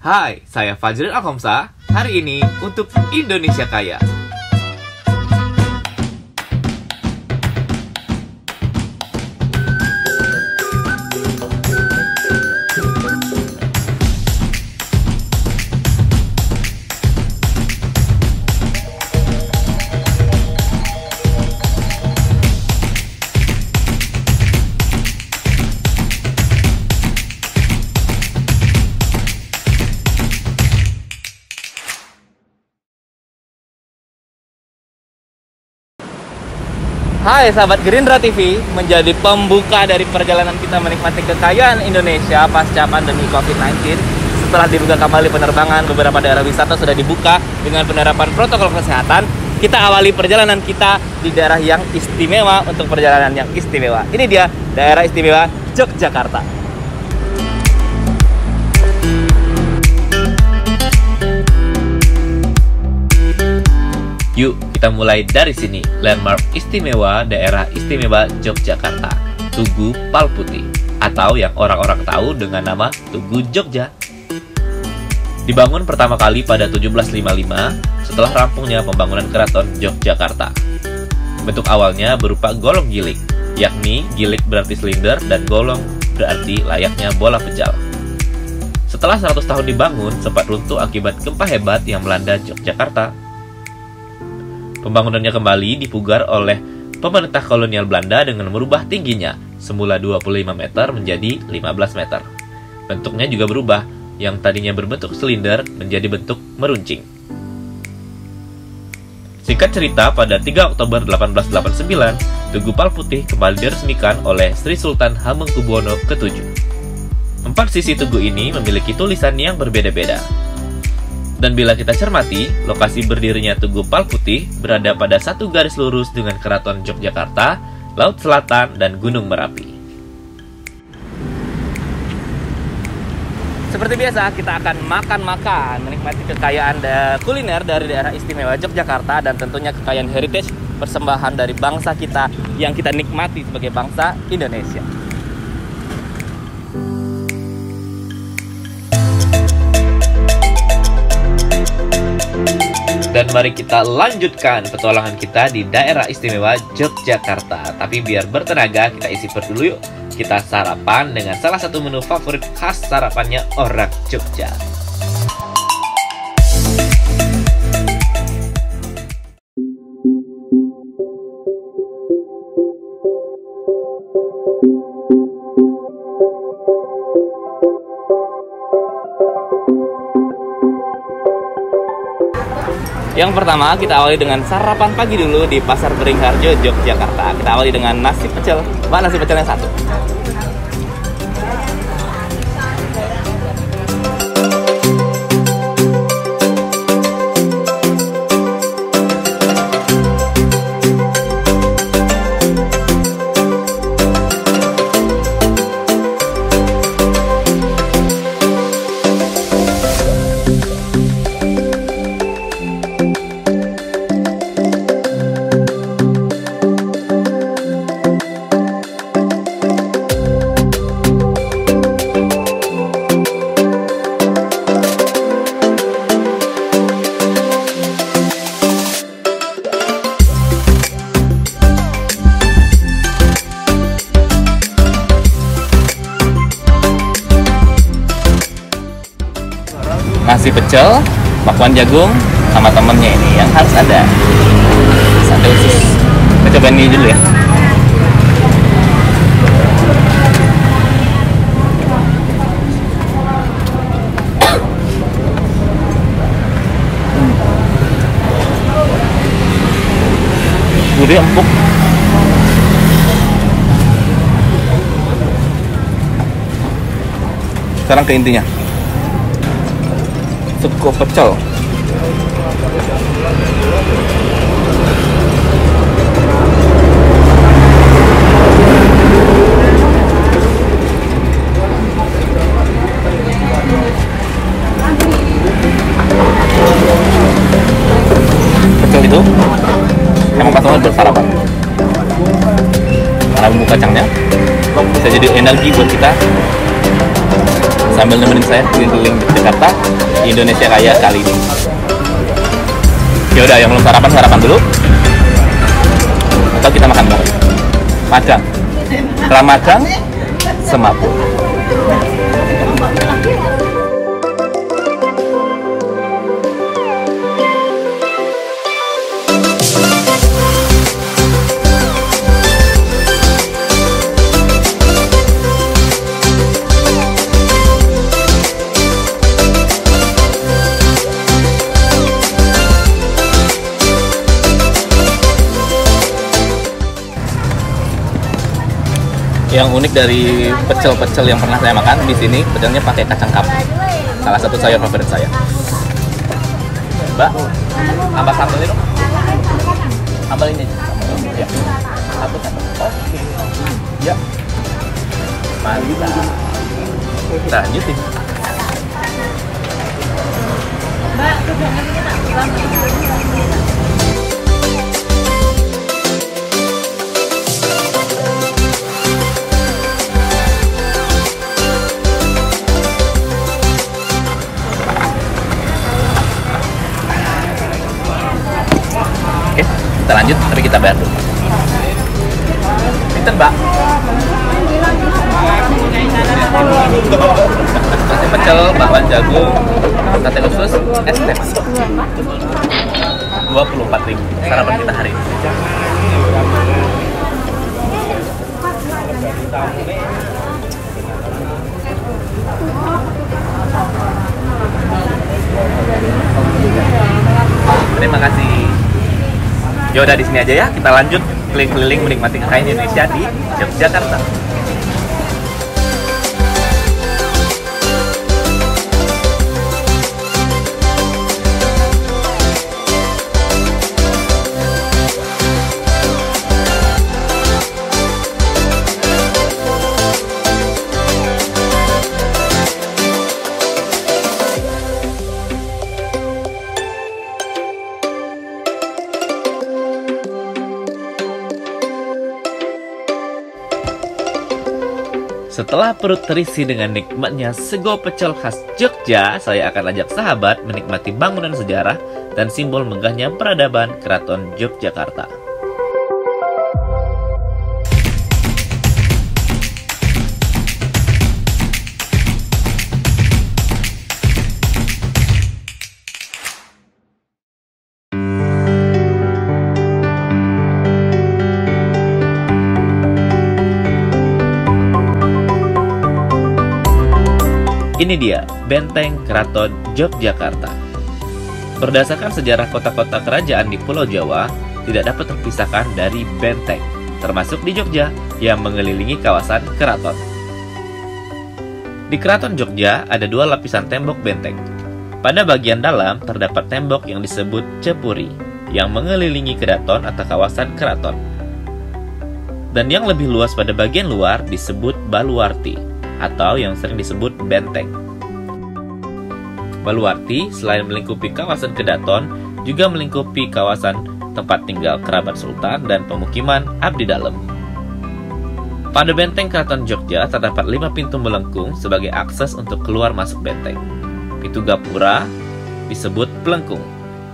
Hai, saya Fajril Alkomsa. Hari ini untuk Indonesia Kaya. Hai sahabat Gerindra TV, menjadi pembuka dari perjalanan kita menikmati kekayaan Indonesia pasca pandemi COVID-19. Setelah dibuka kembali penerbangan, beberapa daerah wisata sudah dibuka dengan penerapan protokol kesehatan. Kita awali perjalanan kita di daerah yang istimewa untuk perjalanan yang istimewa. Ini dia daerah istimewa Yogyakarta. Yuk, kita mulai dari sini. Landmark istimewa daerah istimewa Yogyakarta, Tugu Palputih, atau yang orang-orang tahu dengan nama Tugu Jogja. Dibangun pertama kali pada 1755 setelah rampungnya pembangunan Keraton Yogyakarta. Bentuk awalnya berupa golong gilik, yakni gilik berarti silinder dan golong berarti layaknya bola pejal. Setelah 100 tahun dibangun, sempat runtuh akibat gempa hebat yang melanda Yogyakarta. Pembangunannya kembali dipugar oleh pemerintah kolonial Belanda dengan merubah tingginya semula 25 meter menjadi 15 meter. Bentuknya juga berubah, yang tadinya berbentuk silinder menjadi bentuk meruncing. Singkat cerita, pada 3 Oktober 1889, Tugu Palputih kembali diresmikan oleh Sri Sultan Hamengkubuwono ke-7. 4 sisi tugu ini memiliki tulisan yang berbeda-beda. Dan bila kita cermati, lokasi berdirinya Tugu Palputih berada pada satu garis lurus dengan Keraton Yogyakarta, Laut Selatan, dan Gunung Merapi. Seperti biasa, kita akan makan-makan, menikmati kekayaan kuliner dari daerah istimewa Yogyakarta dan tentunya kekayaan heritage persembahan dari bangsa kita yang kita nikmati sebagai bangsa Indonesia. Dan mari kita lanjutkan petualangan kita di daerah istimewa Yogyakarta. Tapi biar bertenaga, kita isi perut dulu yuk. Kita sarapan dengan salah satu menu favorit khas sarapannya orang Jogja. Yang pertama, kita awali dengan sarapan pagi dulu di Pasar Beringharjo, Yogyakarta. Kita awali dengan nasi pecel. Mbak, nasi pecelnya satu. Nasi pecel, bakwan jagung, sama temennya ini yang harus ada sate usus. Kita cobain ini dulu ya. Gurih, empuk. Sekarang ke intinya. Sego pecel. Pecel itu emang pas banget buat sarapan. Karena bumbu kacangnya bisa jadi energi buat kita sambil nemenin saya keliling-keliling Jakarta di Indonesia Kaya kali ini. Yaudah, yang belum sarapan dulu. Atau kita makan bareng. Macang. Setelah macang, semaput. Yang unik dari pecel-pecel yang pernah saya makan di sini, pecelnya pakai kacang kapur. Salah satu sayur favorit saya. Mbak, tambah sambal dong. Sambal ini. Ya. Satu. Oke. Ya. Mantap. Kita lanjutin. Mbak, tujuannya kita kita lanjut, tapi kita bayar dulu. Pinten, Mbak? Nasi pecel, bakwan jagung, sate usus, es teh manis. 24.000 sarapan kita hari ini. Terima kasih. Ya udah di sini aja ya, kita lanjut keliling-keliling menikmati kekayaan Indonesia di Yogyakarta. Setelah perut terisi dengan nikmatnya sego pecel khas Jogja, saya akan ajak sahabat menikmati bangunan sejarah dan simbol megahnya peradaban Keraton Yogyakarta. Ini dia, Benteng Keraton Yogyakarta. Berdasarkan sejarah kota-kota kerajaan di Pulau Jawa, tidak dapat terpisahkan dari benteng, termasuk di Jogja yang mengelilingi kawasan keraton. Di Keraton Jogja ada dua lapisan tembok benteng. Pada bagian dalam terdapat tembok yang disebut cepuri, yang mengelilingi keraton atau kawasan keraton. Dan yang lebih luas pada bagian luar disebut baluarti, atau yang sering disebut benteng. Baluarti selain melingkupi kawasan kedaton, juga melingkupi kawasan tempat tinggal kerabat sultan dan pemukiman abdi dalem. Pada benteng Keraton Jogja terdapat 5 pintu melengkung sebagai akses untuk keluar masuk benteng. Pintu gapura disebut pelengkung.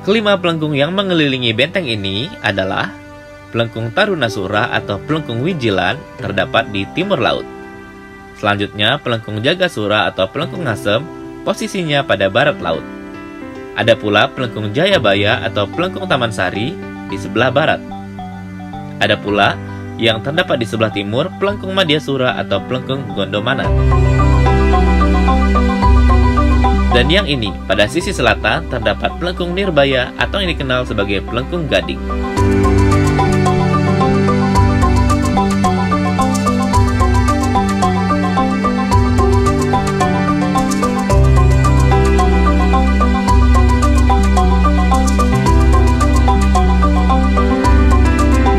Kelima pelengkung yang mengelilingi benteng ini adalah pelengkung Tarunasura atau pelengkung Wijilan terdapat di timur laut. Selanjutnya, pelengkung Jagasura atau pelengkung Ngasem posisinya pada barat laut. Ada pula pelengkung Jayabaya atau pelengkung Taman Sari di sebelah barat. Ada pula yang terdapat di sebelah timur pelengkung Madyasura atau pelengkung Gondomanan. Dan yang ini, pada sisi selatan terdapat pelengkung Nirbaya atau yang dikenal sebagai pelengkung Gading.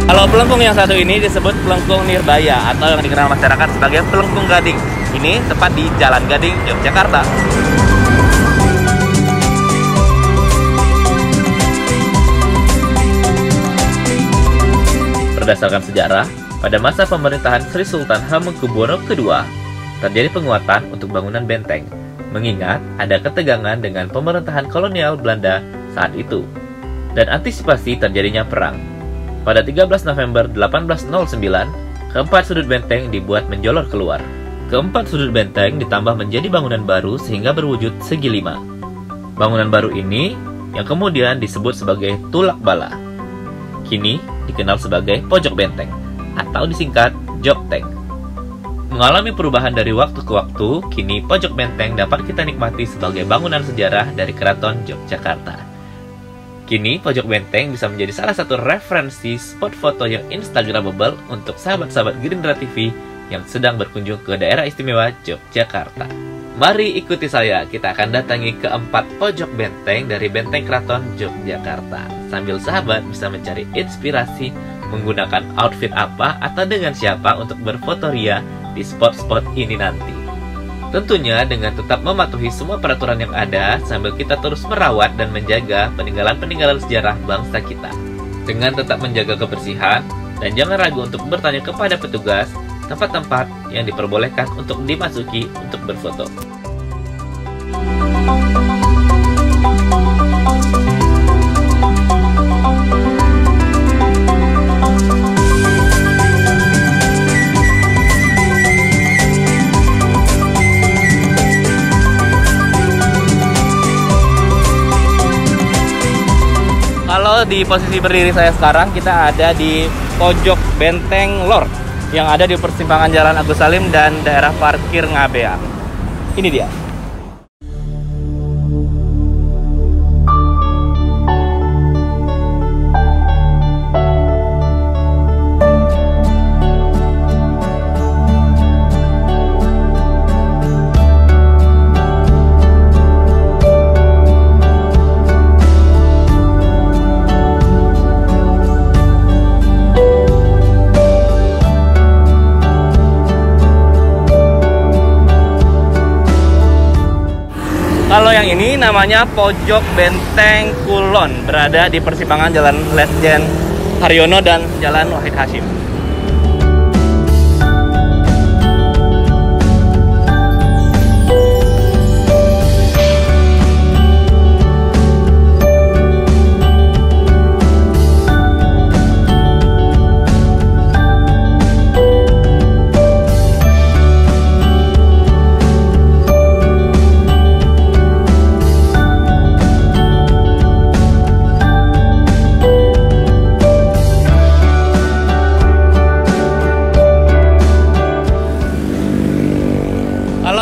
Kalau pelengkung yang satu ini disebut pelengkung Nirbaya atau yang dikenal masyarakat sebagai pelengkung Gading. Ini tepat di Jalan Gading, Yogyakarta. Berdasarkan sejarah, pada masa pemerintahan Sri Sultan Hamengkubuwono II, terjadi penguatan untuk bangunan benteng, mengingat ada ketegangan dengan pemerintahan kolonial Belanda saat itu, dan antisipasi terjadinya perang. Pada 13 November 1809, keempat sudut benteng dibuat menjolor keluar. Keempat sudut benteng ditambah menjadi bangunan baru sehingga berwujud segi 5. Bangunan baru ini yang kemudian disebut sebagai tulak bala, kini dikenal sebagai pojok benteng atau disingkat Jokteng. Mengalami perubahan dari waktu ke waktu, kini pojok benteng dapat kita nikmati sebagai bangunan sejarah dari Keraton Yogyakarta. Kini pojok benteng bisa menjadi salah satu referensi spot foto yang instagramable untuk sahabat-sahabat Gerindra TV yang sedang berkunjung ke daerah istimewa Yogyakarta. Mari ikuti saya, kita akan datangi keempat pojok benteng dari Benteng Keraton Yogyakarta. Sambil sahabat bisa mencari inspirasi menggunakan outfit apa atau dengan siapa untuk berfoto ria di spot-spot ini nanti. Tentunya dengan tetap mematuhi semua peraturan yang ada sambil kita terus merawat dan menjaga peninggalan-peninggalan sejarah bangsa kita. Dengan tetap menjaga kebersihan dan jangan ragu untuk bertanya kepada petugas tempat-tempat yang diperbolehkan untuk dimasuki untuk berfoto. Kalau di posisi berdiri saya sekarang, kita ada di pojok Benteng Lor yang ada di persimpangan Jalan Agus Salim dan daerah parkir Ngabean. Ini dia. Kalau yang ini namanya Pojok Benteng Kulon, berada di persimpangan Jalan Letjen Haryono dan Jalan Wahid Hasyim.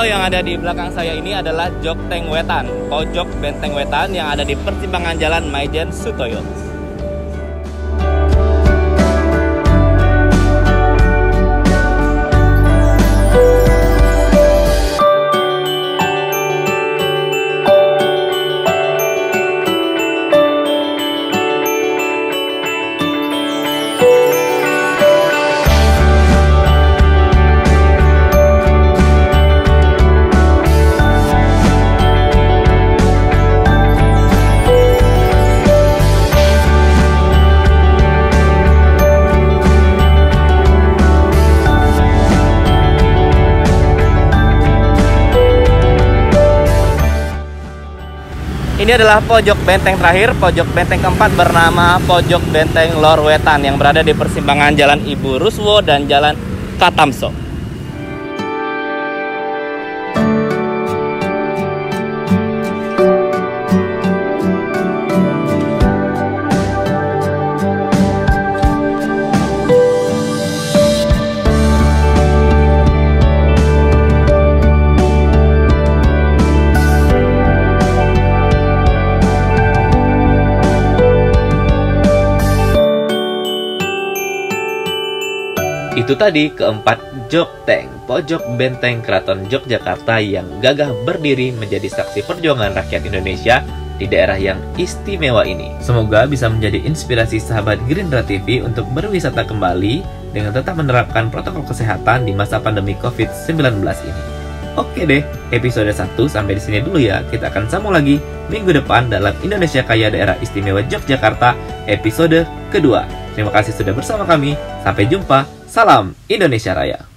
Yang ada di belakang saya ini adalah Jokteng Wetan, pojok Benteng Wetan yang ada di persimpangan Jalan Maijen Sutoyo. Ini adalah pojok benteng terakhir, pojok benteng keempat bernama Pojok Benteng Lor Wetan yang berada di persimpangan Jalan Ibu Ruswo dan Jalan Katamso. Itu tadi keempat Jokteng, pojok benteng Keraton Yogyakarta yang gagah berdiri menjadi saksi perjuangan rakyat Indonesia di daerah yang istimewa ini. Semoga bisa menjadi inspirasi sahabat Gerindra TV untuk berwisata kembali dengan tetap menerapkan protokol kesehatan di masa pandemi COVID-19 ini. Oke deh, episode 1 sampai di sini dulu ya. Kita akan sambung lagi minggu depan dalam Indonesia Kaya Daerah Istimewa Yogyakarta episode kedua. Terima kasih sudah bersama kami. Sampai jumpa. Salam Indonesia Raya.